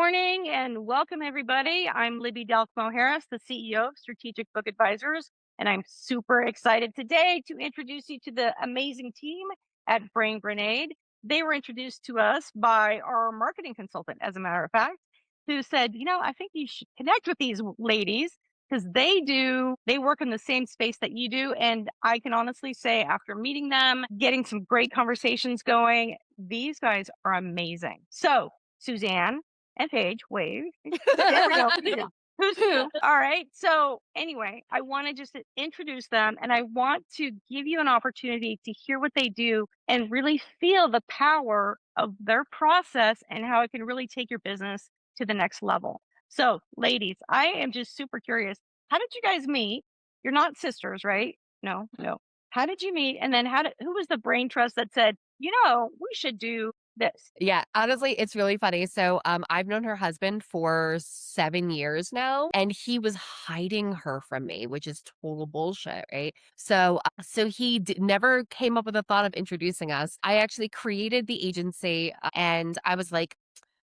morning and welcome everybody. I'm Libby Delkmo Harris, the CEO of Strategic Book Advisors, and I'm super excited today to introduce you to the amazing team at Brain Grenade. They were introduced to us by our marketing consultant, as a matter of fact, who said, I think you should connect with these ladies because they work in the same space that you do. And I can honestly say, after meeting them, getting some great conversations going, these guys are amazing. So, Suzanne and Paige, wave. There we go. Who's who? All right. So anyway, I want to just introduce them and I want to give you an opportunity to hear what they do and really feel the power of their process and how it can really take your business to the next level. So ladies, I am just super curious. How did you guys meet? You're not sisters, right? No. How did you meet? And then who was the brain trust that said, we should do this? Yeah, honestly, it's really funny. So, I've known her husband for 7 years now, and he was hiding her from me, which is total bullshit, right? So he never came up with the thought of introducing us. I actually created the agency, and I was like,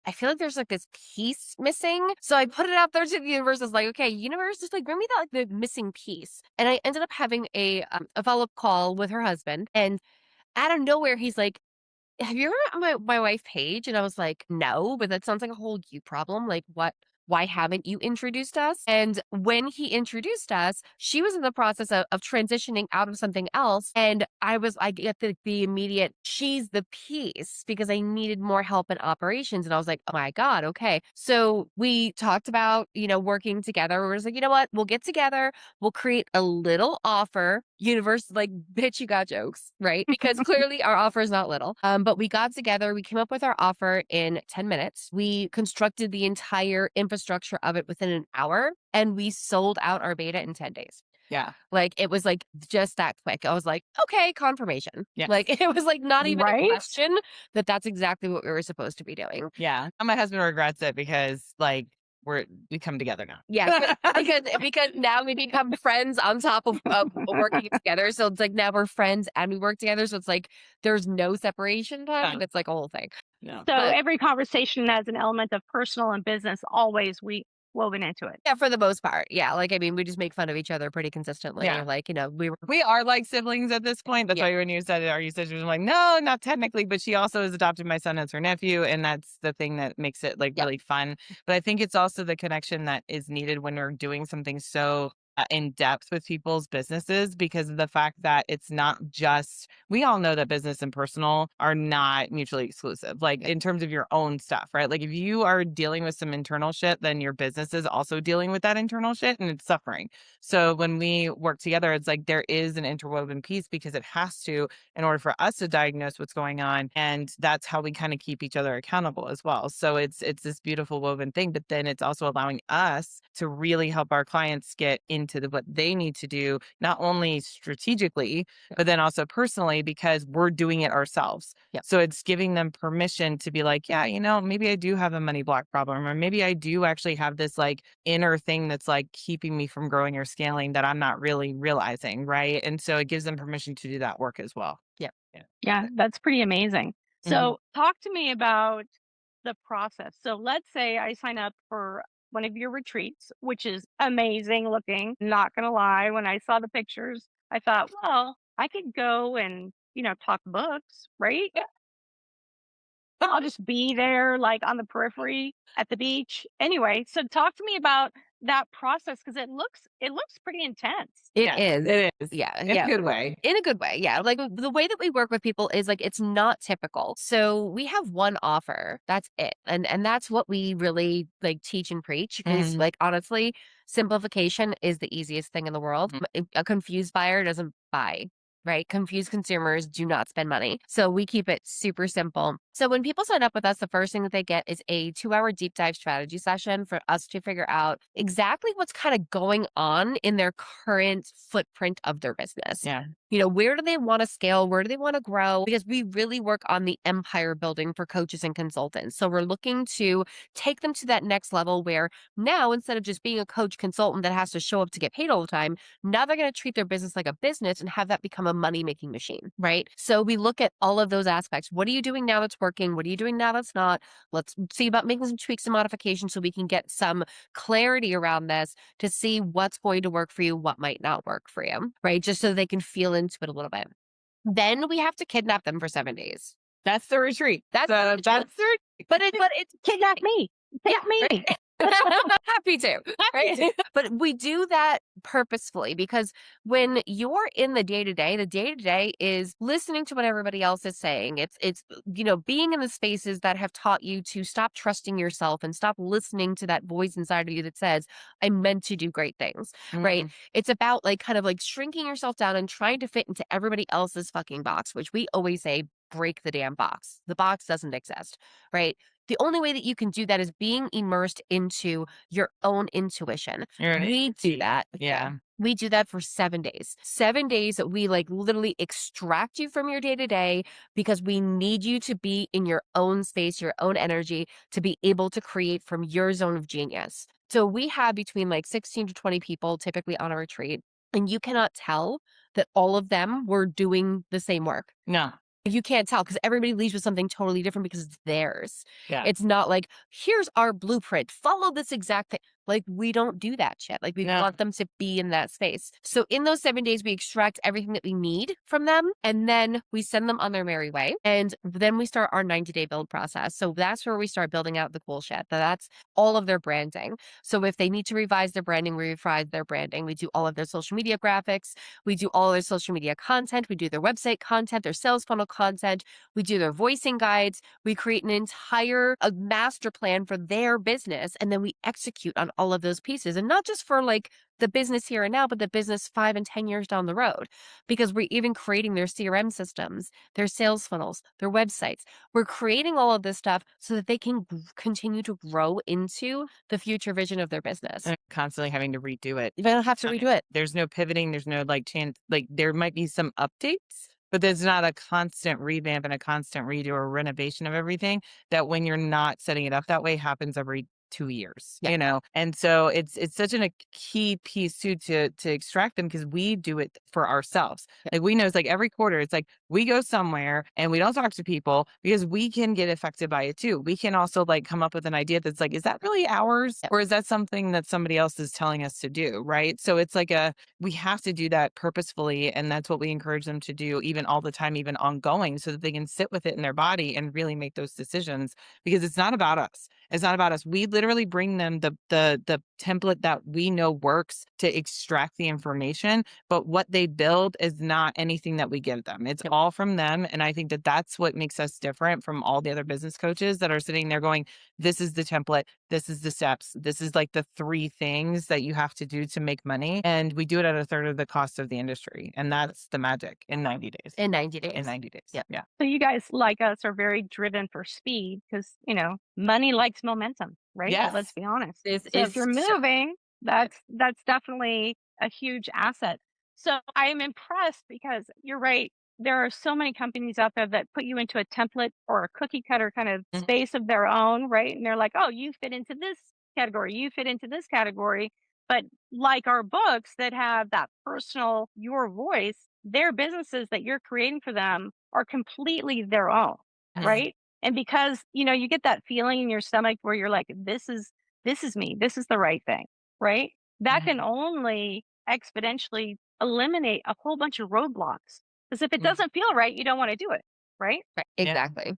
I feel like there's like this piece missing. So I put it out there to the universe. I was like, okay, universe, just like bring me that like the missing piece. And I ended up having a follow-up call with her husband, and out of nowhere, he's like, have you ever met my wife Paige? And I was like, no, but that sounds like a whole you problem. Like, what? Why haven't you introduced us? And when he introduced us, she was in the process of transitioning out of something else. And I get the immediate, she's the piece because I needed more help in operations. And I was like, oh my God, okay. So we talked about, working together. We were just like, you know what? We'll get together. We'll create a little offer. Universe, like, bitch, you got jokes, right? Because clearly our offer is not little. But we got together, we came up with our offer in 10 minutes. We constructed the entire infrastructure of it within an hour, and we sold out our beta in 10 days. Yeah. Like, it was like just that quick. I was like, okay, confirmation. Yeah. Like, it was like not even Right? a question that's exactly what we were supposed to be doing. Yeah. And my husband regrets it because we come together now. Yeah, because now we become friends on top of working together. So it's like now we're friends and we work together. So it's like there's no separation time. And it's like a whole thing. No. So every conversation has an element of personal and business always woven into it. Yeah, for the most part. Yeah. Like, I mean, we just make fun of each other pretty consistently. Yeah. Like, We are like siblings at this point. That's why when you said, are you sisters? I'm like, no, not technically, but she also has adopted my son as her nephew. And that's the thing that makes it really fun. But I think it's also the connection that is needed when we're doing something so in depth with people's businesses, because of the fact that it's not just, we all know that business and personal are not mutually exclusive, like in terms of your own stuff, right? Like if you are dealing with some internal shit, then your business is also dealing with that internal shit and it's suffering. So when we work together, it's like there is an interwoven piece because it has to, in order for us to diagnose what's going on. And that's how we kind of keep each other accountable as well. So it's this beautiful woven thing, but then it's also allowing us to really help our clients get into what they need to do, not only strategically, but then also personally, because we're doing it ourselves. Yeah. So it's giving them permission to be like, yeah, maybe I do have a money block problem, or maybe I do actually have this like inner thing that's like keeping me from growing or scaling that I'm not really realizing. Right. And so it gives them permission to do that work as well. Yeah. Yeah, that's pretty amazing. So talk to me about the process. So let's say I sign up for one of your retreats, which is amazing looking. Not going to lie, when I saw the pictures, I thought, well, I could go and, talk books, right? Yeah. I'll just be there like on the periphery at the beach. Anyway, so talk to me about that process because it looks pretty intense. It is. It is. Yeah. In a good way. In a good way. Yeah. Like the way that we work with people is like it's not typical. So we have one offer. That's it. And that's what we really like teach and preach. Because like honestly, simplification is the easiest thing in the world. A confused buyer doesn't buy. Right? Confused consumers do not spend money. So we keep it super simple. So when people sign up with us, the first thing that they get is a 2-hour deep dive strategy session for us to figure out exactly what's kind of going on in their current footprint of their business. Yeah. Where do they want to scale? Where do they want to grow? Because we really work on the empire building for coaches and consultants. So we're looking to take them to that next level where now, instead of just being a coach consultant that has to show up to get paid all the time, now they're going to treat their business like a business and have that become a money-making machine, right? So we look at all of those aspects. What are you doing now that's working? What are you doing now that's not? Let's see about making some tweaks and modifications so we can get some clarity around this to see what's going to work for you, what might not work for you, right? Just so they can feel into it a little bit. Then we have to kidnap them for 7 days. That's the retreat. That's the but it's Kidnap me. Take me. right? Happy to, right? But we do that purposefully because when you're in the day-to-day is listening to what everybody else is saying. It's being in the spaces that have taught you to stop trusting yourself and stop listening to that voice inside of you that says, I'm meant to do great things, right? It's about like kind of like shrinking yourself down and trying to fit into everybody else's fucking box, which we always say, break the damn box. The box doesn't exist, right? The only way that you can do that is being immersed into your own intuition. We do that. Yeah. We do that for 7 days. 7 days that we like literally extract you from your day to day because we need you to be in your own space, your own energy to be able to create from your zone of genius. So we have between like 16 to 20 people typically on a retreat, and you cannot tell that all of them were doing the same work. No. You can't tell because everybody leaves with something totally different because it's theirs. Yeah. It's not like, here's our blueprint, follow this exact thing. Like, we don't do that shit. Like, we want them to be in that space. So in those 7 days, we extract everything that we need from them, and then we send them on their merry way. And then we start our 90-day build process. So that's where we start building out the cool shit. That's all of their branding. So if they need to revise their branding, we revise their branding. We do all of their social media graphics. We do all their social media content. We do their website content, their sales funnel content. We do their voicing guides. We create an entire master plan for their business, and then we execute on all of those pieces. And not just for like the business here and now, but the business 5 and 10 years down the road, because we're even creating their CRM systems, their sales funnels, their websites. We're creating all of this stuff so that they can continue to grow into the future vision of their business. And constantly having to redo it. You don't have to redo it. There's no pivoting. There's no like chance. Like there might be some updates, but there's not a constant revamp and a constant redo or renovation of everything that when you're not setting it up that way happens every 2 years, and so it's such a key piece too to extract them because we do it for ourselves. Like we know it's like every quarter, it's like we go somewhere and we don't talk to people because we can get affected by it too. We can also like come up with an idea that's like, is that really ours or is that something that somebody else is telling us to do? Right. So it's like we have to do that purposefully. And that's what we encourage them to do even all the time, even ongoing, so that they can sit with it in their body and really make those decisions because it's not about us. It's not about us. We literally bring them the template that we know works to extract the information, but what they build is not anything that we give them. It's all from them. And I think that that's what makes us different from all the other business coaches that are sitting there going, this is the template. This is the steps. This is like the 3 things that you have to do to make money. And we do it at a third of the cost of the industry. And that's the magic in 90 days. In 90 days. In 90 days. Yep. Yeah. So you guys like us are very driven for speed because, money likes momentum, right? Yes. Let's be honest. This So is if you're moving, that's definitely a huge asset. So I am impressed because you're right. There are so many companies out there that put you into a template or a cookie cutter kind of space of their own, right? And they're like, oh, you fit into this category, you fit into this category. But like our books that have that personal, your voice, their businesses that you're creating for them are completely their own, right? And because, you get that feeling in your stomach where you're like, this is me, this is the right thing, right? That can only exponentially eliminate a whole bunch of roadblocks. Because if it doesn't feel right, you don't want to do it, right? Right. Exactly.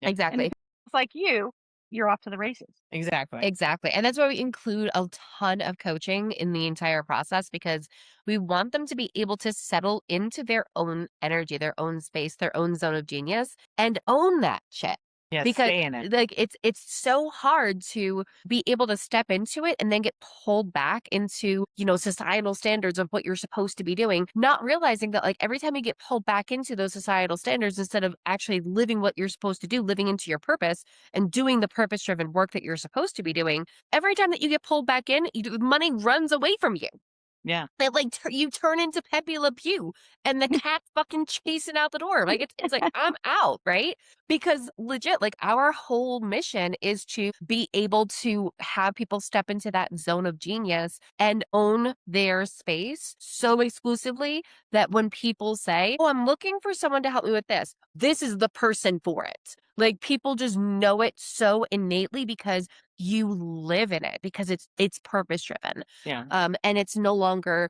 Yeah. Exactly. And it's like you're off to the races. Exactly. Exactly. And that's why we include a ton of coaching in the entire process because we want them to be able to settle into their own energy, their own space, their own zone of genius and own that shit. Yeah, because stay in it. like it's so hard to be able to step into it and then get pulled back into, societal standards of what you're supposed to be doing, not realizing that like every time you get pulled back into those societal standards, instead of actually living what you're supposed to do, living into your purpose and doing the purpose driven work that you're supposed to be doing, every time that you get pulled back in, money runs away from you. Yeah. That like you turn into Pepe Le Pew and the cat's fucking chasing out the door. Like it's like I'm out, right? Because legit, like our whole mission is to be able to have people step into that zone of genius and own their space so exclusively that when people say, "Oh, I'm looking for someone to help me with this is the person for it." Like people just know it so innately because you live in it because it's purpose driven. Yeah. And it's no longer,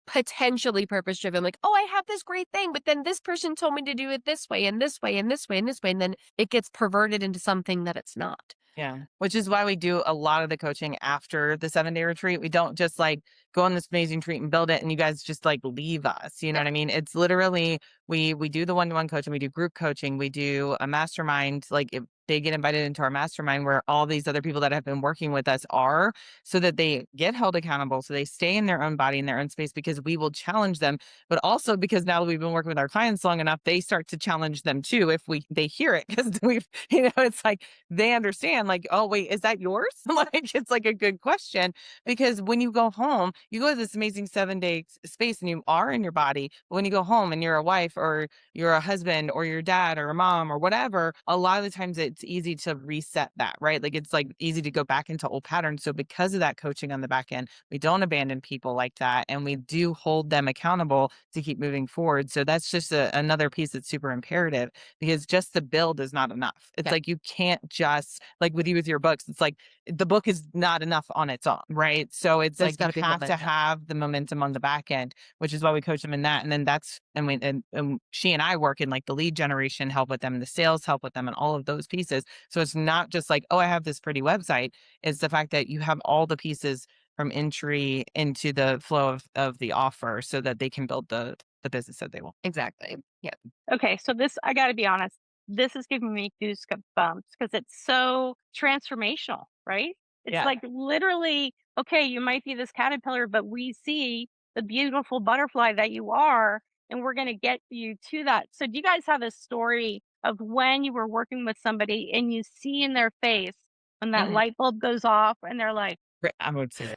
potentially purpose driven, like, oh, I have this great thing, but then this person told me to do it this way and this way and this way and this way. And then it gets perverted into something that it's not. Yeah. Which is why we do a lot of the coaching after the 7-day retreat. We don't just like go on this amazing retreat and build it and you guys just like leave us. You know Yeah. what I mean? It's literally we do the one-to-one coaching, we do group coaching, we do a mastermind, like if they get invited into our mastermind where all these other people that have been working with us are, so that they get held accountable, so they stay in their own body, in their own space, because we will challenge them, but also because now that we've been working with our clients long enough, they start to challenge them too if they hear it because we've, it's like they understand like, oh, wait, is that yours? Like, it's like a good question because when you go home, you go to this amazing 7-day space and you are in your body. But when you go home and you're a wife or you're a husband or your dad or a mom or whatever, a lot of the times it's easy to reset that, right? Like it's like easy to go back into old patterns. So because of that coaching on the back end, we don't abandon people like that. And we do hold them accountable to keep moving forward. So that's just another piece that's super imperative because just the build is not enough. It's Yeah. like you can't just like with you with your books, it's like the book is not enough on its own, right? So it's There's like gotta you be have to momentum. have the momentum on the back end, which is why we coach them in that. And then that's and she and I work in like the lead generation, help with them, the sales help with them, and all of those pieces. So it's not just like, oh, I have this pretty website. It's the fact that you have all the pieces from entry into the flow of the offer so that they can build the business that they want. Exactly. Yeah. Okay, so this, I got to be honest, this is giving me goosebumps because it's so transformational, right? It's Yeah. like literally, okay, you might be this caterpillar, but we see the beautiful butterfly that you are, and we're going to get you to that. So, do you guys have a story of when you were working with somebody and you see in their face when that Mhm. light bulb goes off and they're like, I would say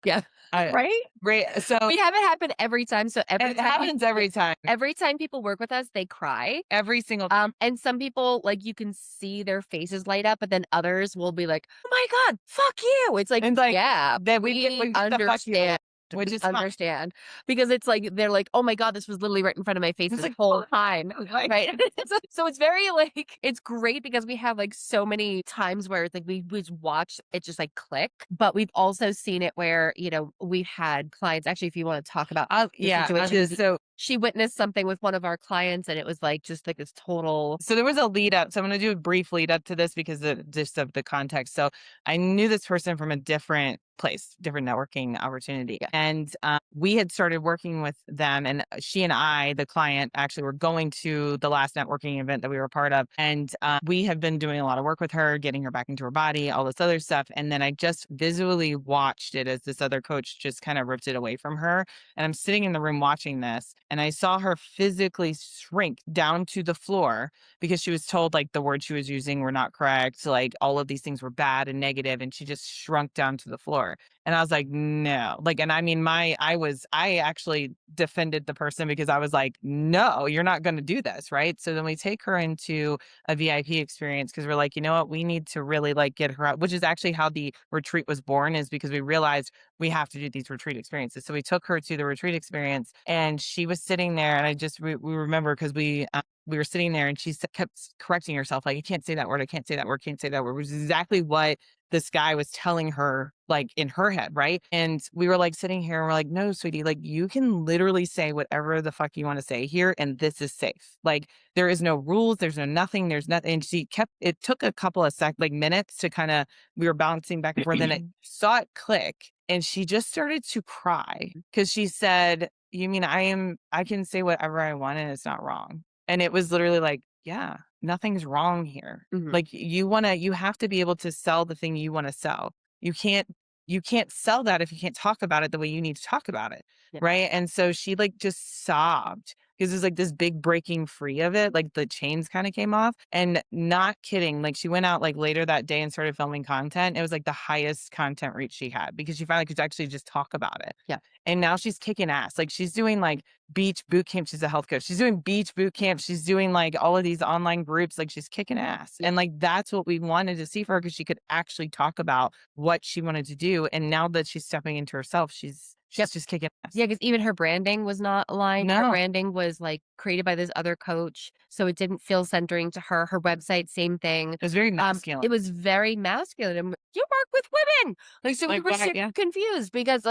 Yeah. I right? right. So We have it happen every time. So it happens every time. every time people work with us, they cry. Every single And some people, like, you can see their faces light up, but then others will be like, "Oh my god, fuck you!" It's like, and like yeah, that we get we like the fuck you, understand. which We is fine. understand because it's like they're like, "Oh my god, this was literally right in front of my face It's this like whole time." like Right? So it's very like it's great because we have like so many times where it's like we just watch it just like click, but we've also seen it where we've had clients. Actually, if you want to talk about the yeah, situation, so she witnessed something with one of our clients, and it was like just like this total. so there was a lead up. So I'm going to do a brief lead up to this because just of the context. So I knew this person from a different place, different networking opportunity. Yeah. And we had started working with them. And she and I, the client, actually were going to the last networking event that we were a part of. And we have been doing a lot of work with her, getting her back into her body, all this other stuff. And then I just visually watched it as this other coach just kind of ripped it away from her. And I'm sitting in the room watching this, and I saw her physically shrink down to the floor because she was told like the words she was using were not correct. Like all of these things were bad and negative, and she just shrunk down to the floor. And I was like, no, like, and I mean, I actually defended the person because I was like, no, you're not going to do this. Right. So then we take her into a VIP experience because we're like, you know what, we need to really like get her out, which is actually how the retreat was born, is because we realized we have to do these retreat experiences. So we took her to the retreat experience and she was sitting there. And I just, we remember because we were sitting there and she kept correcting herself. Like, I can't say that word. I can't say that word. Can't say that word, which is exactly what this guy was telling her, like in her head. Right. And we were like sitting here and we're like, no, sweetie, like you can literally say whatever the fuck you want to say here. And this is safe. Like there is no rules. There's no nothing. There's nothing. And she kept, it took a couple of minutes to kind of, we were bouncing back and forth and I saw it click. And she just started to cry because she said, you mean I can say whatever I want and it's not wrong. And it was literally like, yeah, nothing's wrong here. Mhm. Like you have to be able to sell the thing you want to sell. You can't, you can't sell that if you can't talk about it the way you need to talk about it. Yeah. Right. And so she like just sobbed. because there's like this big breaking free of it. Like the chains kind of came off, and not kidding. Like she went out like later that day and started filming content. It was like the highest content reach she had because she finally could actually just talk about it. Yeah. And now she's kicking ass. Like she's doing like beach boot camp. She's a health coach. She's doing beach boot camp. She's doing like all of these online groups. Like she's kicking ass. Yeah. And like that's what we wanted to see for her because she could actually talk about what she wanted to do. And now that she's stepping into herself, she's just kicking ass. Yeah, because even her branding was not aligned. Her No. branding was like created by this other coach, so it didn't feel centering to her. Her website, same thing. It was very masculine. It was very masculine. And you work with women, like so we Like, were what? so Yeah. confused because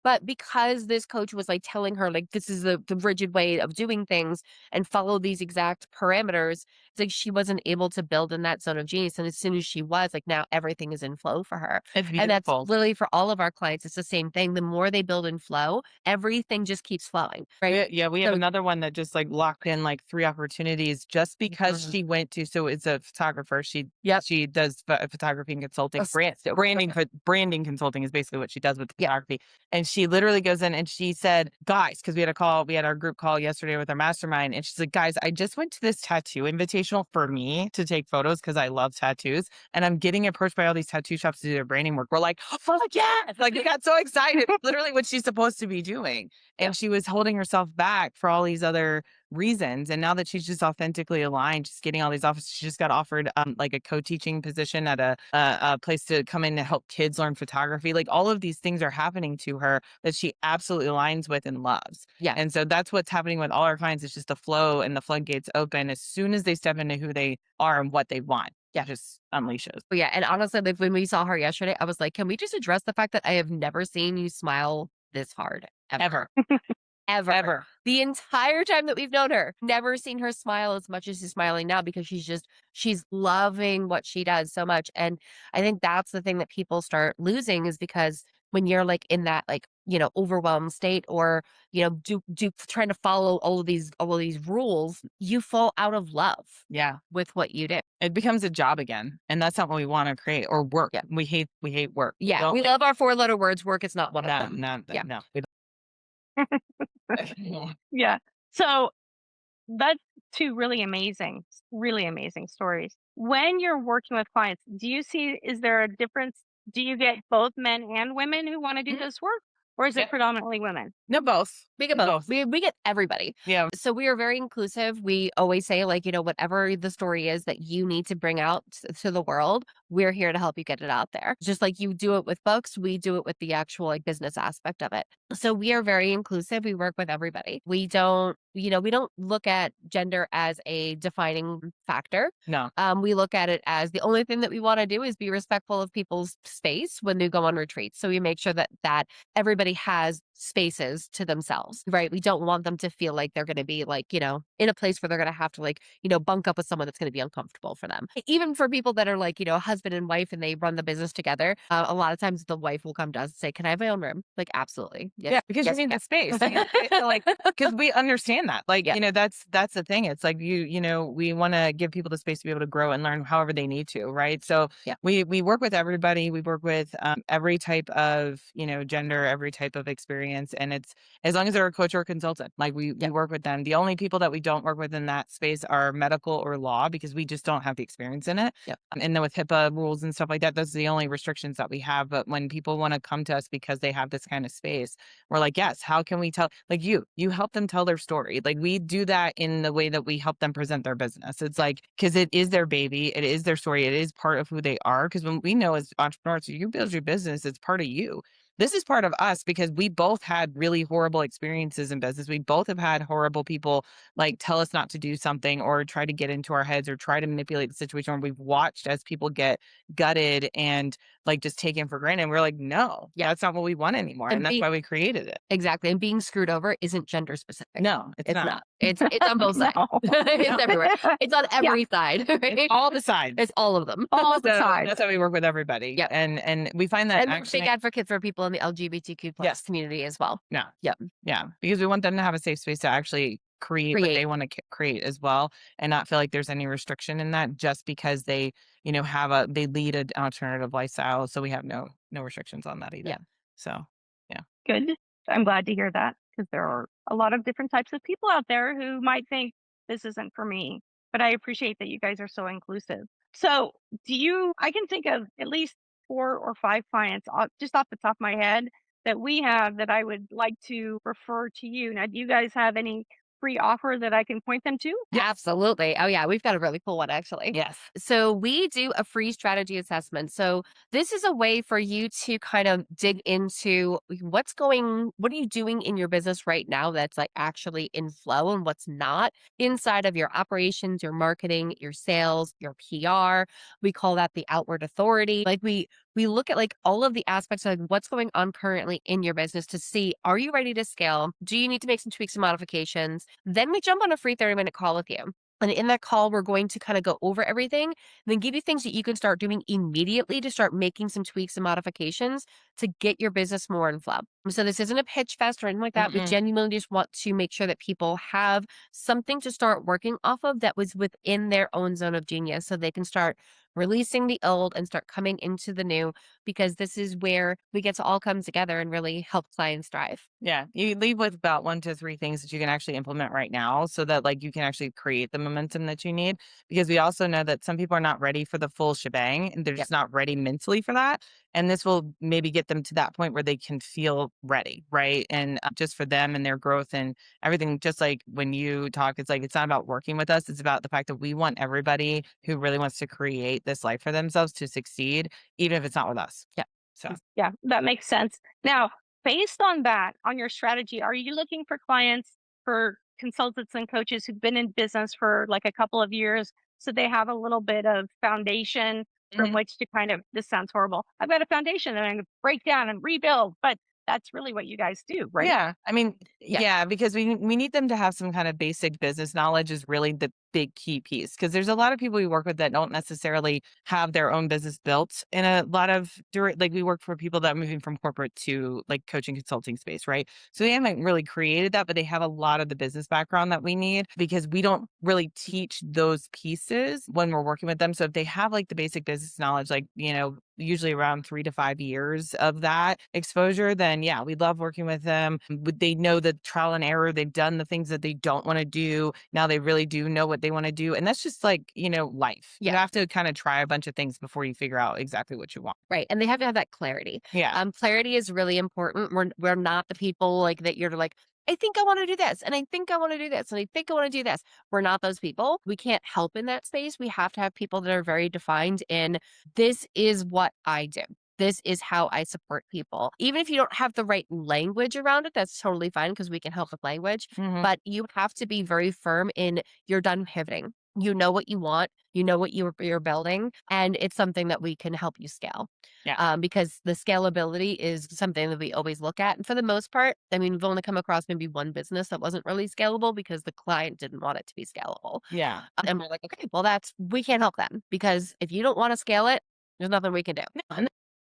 but because this coach was like telling her like this is the rigid way of doing things and follow these exact parameters, it's like she wasn't able to build in that zone of genius. And as soon as she was, like now everything is in flow for her. It's And that's beautiful. literally for all of our clients. It's the same thing. The more they build in flow, everything just keeps flowing, right? We have another one that just like locked in like 3 opportunities just because she went to, so it's a photographer. She does photography and consulting. Branding consulting is basically what she does with photography. And she literally goes in and she said, guys, because we had our group call yesterday with our mastermind. And she's like, guys, I just went to this tattoo invitational for me to take photos because I love tattoos. And I'm getting approached by all these tattoo shops to do their branding work. We're like, oh, fuck yeah. Like we got so excited. Literally what she's supposed to be doing. And she was holding herself back for all these other reasons. And now that she's just authentically aligned, just getting all these offers, she just got offered like a co-teaching position at a place to come in to help kids learn photography. Like all of these things are happening to her that she absolutely aligns with and loves. Yeah. And so that's what's happening with all our clients. It's just the flow and the floodgates open as soon as they step into who they are and what they want. Yeah, just unleashes. But yeah, and honestly, like when we saw her yesterday, I was like, can we just address the fact that I have never seen you smile this hard ever. Ever. The entire time that we've known her, never seen her smile as much as she's smiling now because she's loving what she does so much. And I think that's the thing that people start losing is because when you're like in that like, overwhelmed state or, trying to follow all of these rules, you fall out of love. Yeah. With what you do. It becomes a job again. And that's not what we want to create or work. Yeah. We hate work. Yeah. We love our 4-letter words. Work is not one of them. No. We Yeah. So that's 2 really amazing stories. When you're working with clients, is there a difference? Do you get both men and women who want to do this work? Or is it predominantly women? No, both. We get both. We get everybody. Yeah. So we are very inclusive. We always say, like, whatever the story is that you need to bring out to the world, we're here to help you get it out there. Just like you do it with books, we do it with the actual like business aspect of it. So we are very inclusive. We work with everybody. We don't look at gender as a defining factor. No. We look at it as the only thing that we want to do is be respectful of people's space when they go on retreats. So we make sure that everybody has spaces to themselves, right? We don't want them to feel like they're going to be like, in a place where they're going to have to like, bunk up with someone that's going to be uncomfortable for them. Even for people that are like, husband and wife and they run the business together, a lot of times the wife will come to us and say, can I have my own room? Like, absolutely. Yes. Yeah, because you need that space. Like, because we understand that. Like, that's the thing. It's like we want to give people the space to be able to grow and learn however they need to, right? So we work with everybody. We work with every type of, gender, every type of experience. And it's as long as they're a coach or a consultant, like we work with them. The only people that we don't work with in that space are medical or law because we just don't have the experience in it. Yep. And then with HIPAA rules and stuff like that, those are the only restrictions that we have. But when people want to come to us because they have this kind of space, we're like, yes, how can we tell? Like you help them tell their story. Like we do that in the way that we help them present their business. It's like, because it is their baby, it is their story, it is part of who they are. Because when we know as entrepreneurs, you build your business, it's part of you. This is part of us because we both had really horrible experiences in business. We both have had horrible people like tell us not to do something or try to get into our heads or try to manipulate the situation. Or we've watched as people get gutted and like just taken for granted. And we're like, no, that's not what we want anymore. And that's why we created it. Exactly. And being screwed over isn't gender specific. No, it's not. It's on both sides. It's everywhere. It's on every side. Right? It's all the sides. It's all of them. All the sides. That's how we work with everybody. Yep. And we find that and actually, big advocate for people in the LGBTQ plus community as well. Yeah. Yep. Yeah. Because we want them to have a safe space to actually create what they want to create as well and not feel like there's any restriction in that just because they, they lead an alternative lifestyle. So we have no restrictions on that either. Yeah. So, yeah. Good. I'm glad to hear that. because there are a lot of different types of people out there who might think this isn't for me. But I appreciate that you guys are so inclusive. So, I can think of at least 4 or 5 clients just off the top of my head that we have that I would like to refer to you. Now, do you guys have any free offer that I can point them to? Absolutely. Oh, yeah. We've got a really cool one, actually. Yes. So, we do a free strategy assessment. So, this is a way for you to kind of dig into what are you doing in your business right now that's like actually in flow and what's not inside of your operations, your marketing, your sales, your PR. We call that the outward authority. We look at like all of the aspects of like, what's going on currently in your business to see, are you ready to scale? Do you need to make some tweaks and modifications? Then we jump on a free 30-minute call with you. And in that call, we're going to kind of go over everything, then give you things that you can start doing immediately to start making some tweaks and modifications to get your business more in flow. So this isn't a pitch fest or anything like that. We Mm-mm. genuinely just want to make sure that people have something to start working off of that was within their own zone of genius so they can start releasing the old and start coming into the new, because this is where we get to all come together and really help clients thrive. Yeah, you leave with about 1 to 3 things that you can actually implement right now so that like you can actually create the momentum that you need. Because we also know that some people are not ready for the full shebang and they're Yep. just not ready mentally for that. And this will maybe get them to that point where they can feel ready, right? And just for them and their growth and everything, just like when you talk, it's like it's not about working with us. It's about the fact that we want everybody who really wants to create this life for themselves to succeed, even if it's not with us. Yeah. So Yeah, that makes sense. Now, based on that, on your strategy, are you looking for clients, for consultants and coaches who've been in business for like a couple of years so they have a little bit of foundation from Mhm. which to kind of, this sounds horrible. I've got a foundation that I'm going to break down and rebuild, but that's really what you guys do, right? Yeah, I mean, Yeah. yeah, because we need them to have some kind of basic business knowledge is really the big key piece. Because there's a lot of people we work with that don't necessarily have their own business built in a lot of like we work for people that are moving from corporate to like coaching consulting space, right? So they haven't really created that, but they have a lot of the business background that we need because we don't really teach those pieces when we're working with them. So if they have like the basic business knowledge, like, usually around 3 to 5 years of that exposure, then yeah, we love working with them. They know the trial and error. They've done the things that they don't want to do. Now they really do know what they want to do. And that's just like, life. You Yeah. have to kind of try a bunch of things before you figure out exactly what you want. Right. And they have to have that clarity. Yeah. Clarity is really important. We're not the people like that you're like, I think I want to do this, and I think I want to do this, and I think I want to do this. We're not those people. We can't help in that space. We have to have people that are very defined in this is what I do. This is how I support people. Even if you don't have the right language around it, that's totally fine because we can help with language. Mhm. But you have to be very firm in you're done pivoting. You know what you want. You know what you're building, and it's something that we can help you scale. Yeah. Because the scalability is something that we always look at. And for the most part, I mean, we've only come across maybe one business that wasn't really scalable because the client didn't want it to be scalable. Yeah. And we're like, okay, well, we can't help them because if you don't want to scale it, there's nothing we can do.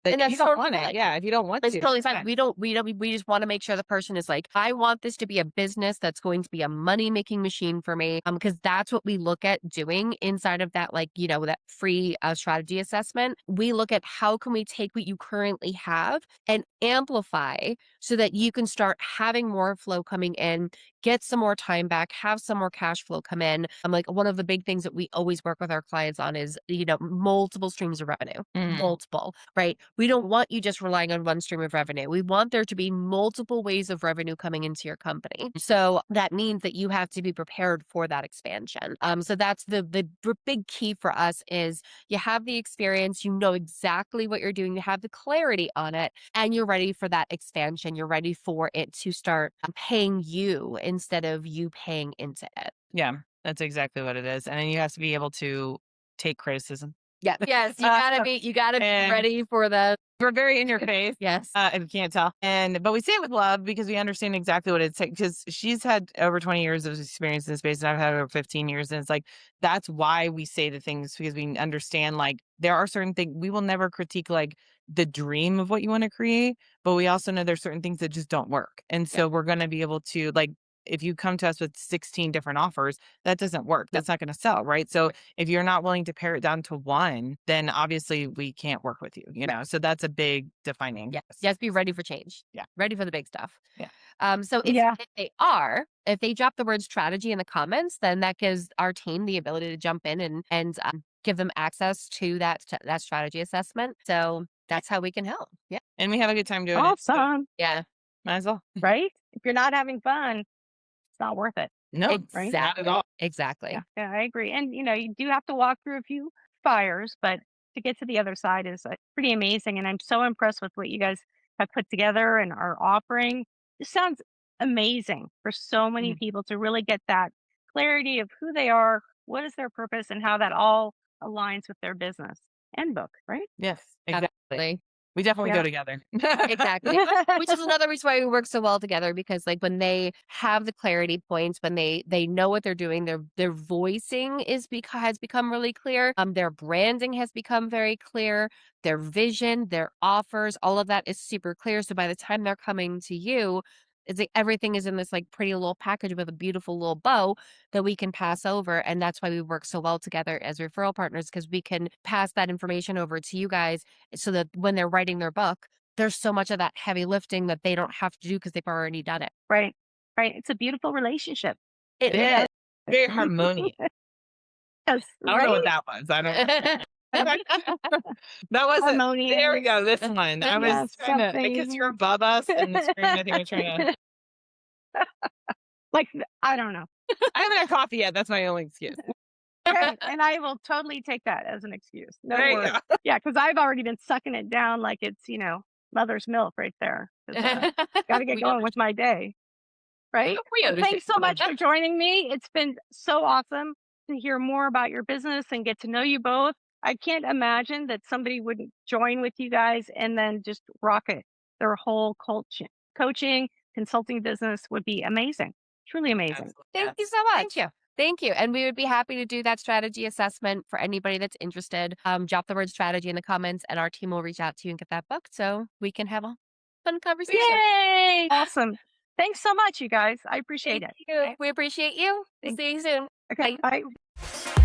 But And if you that's don't totally want it, fine. yeah, if you don't want It's to, totally it's fine. fine. We just want to make sure the person is like, I want this to be a business that's going to be a money making machine for me. Because that's what we look at doing inside of that, like, that free strategy assessment. We look at how can we take what you currently have and amplify so that you can start having more flow coming in, get some more time back, have some more cash flow come in. I'm like, one of the big things that we always work with our clients on is, multiple streams of revenue, Mhm. multiple, right? We don't want you just relying on one stream of revenue. We want there to be multiple ways of revenue coming into your company. So that means that you have to be prepared for that expansion. So that's the big key for us is you have the experience, you know exactly what you're doing, you have the clarity on it, and you're ready for that expansion. You're ready for it to start paying you instead of you paying into it. Yeah, that's exactly what it is. And then you have to be able to take criticism. Yeah. Yes. You gotta be And ready for the we're very in your face. yes. If you can't tell. But we say it with love because we understand exactly what it's because she's had over 20 years of experience in this space and I've had over 15 years. And it's like, that's why we say the things because we understand like there are certain things we will never critique like the dream of what you want to create, but we also know there's certain things that just don't work. And Yep. so we're going to be able to like, if you come to us with 16 different offers, that doesn't work. Yep. That's not going to sell, right? So if you're not willing to pare it down to one, then obviously we can't work with you, you know? So that's a big defining. Yes. Yes. Be ready for change. Yeah. Ready for the big stuff. Yeah. So Yeah. if they drop the word strategy in the comments, then that gives our team the ability to jump in and give them access to that strategy assessment. So that's how we can help. Yeah. And we have a good time doing it. So Awesome. Yeah. might as well. Right? If you're not having fun, it's not worth it. No, Right? not at all. Exactly. Yeah, I agree. And you do have to walk through a few fires, but to get to the other side is pretty amazing. And I'm so impressed with what you guys have put together and are offering. It sounds amazing for so many people to really get that clarity of who they are, what is their purpose, and how that all aligns with their business and book, right? Yes, exactly. Absolutely. We definitely Yeah. go together. Exactly. Which is another reason why we work so well together, because like when they have the clarity points, when they know what they're doing, their voicing has become really clear. Their branding has become very clear. Their vision, their offers, all of that is super clear. So by the time they're coming to you, it's like everything is in this like pretty little package with a beautiful little bow that we can pass over. And that's why we work so well together as referral partners, because we can pass that information over to you guys so that when they're writing their book, there's so much of that heavy lifting that they don't have to do because they've already done it. Right. Right. It's a beautiful relationship. It is very harmonious. Yes, I don't know what right? that was. I don't. That wasn't. Harmonious. There we go. This one. I was Yes, trying to because something. you're above us, and the screen. I think we're trying to. Like, I don't know. I haven't had coffee yet. That's my only excuse. Okay, and I will totally take that as an excuse. No There you worries. go. Yeah, because I've already been sucking it down like it's, mother's milk right there. Got to get We going with my day. Right? We Well, understand. thanks so much for joining me. It's been so awesome to hear more about your business and get to know you both. I can't imagine that somebody wouldn't join with you guys and then just rock it. Their whole coaching, consulting business would be amazing. Truly amazing. Thank you so much. Thank you. And we would be happy to do that strategy assessment for anybody that's interested. Drop the word strategy in the comments and our team will reach out to you and get that booked so we can have a fun conversation. Yay! Awesome. Thanks so much, you guys. I appreciate Thank it. you. We appreciate you. Thanks. See you soon. Okay, Bye. bye.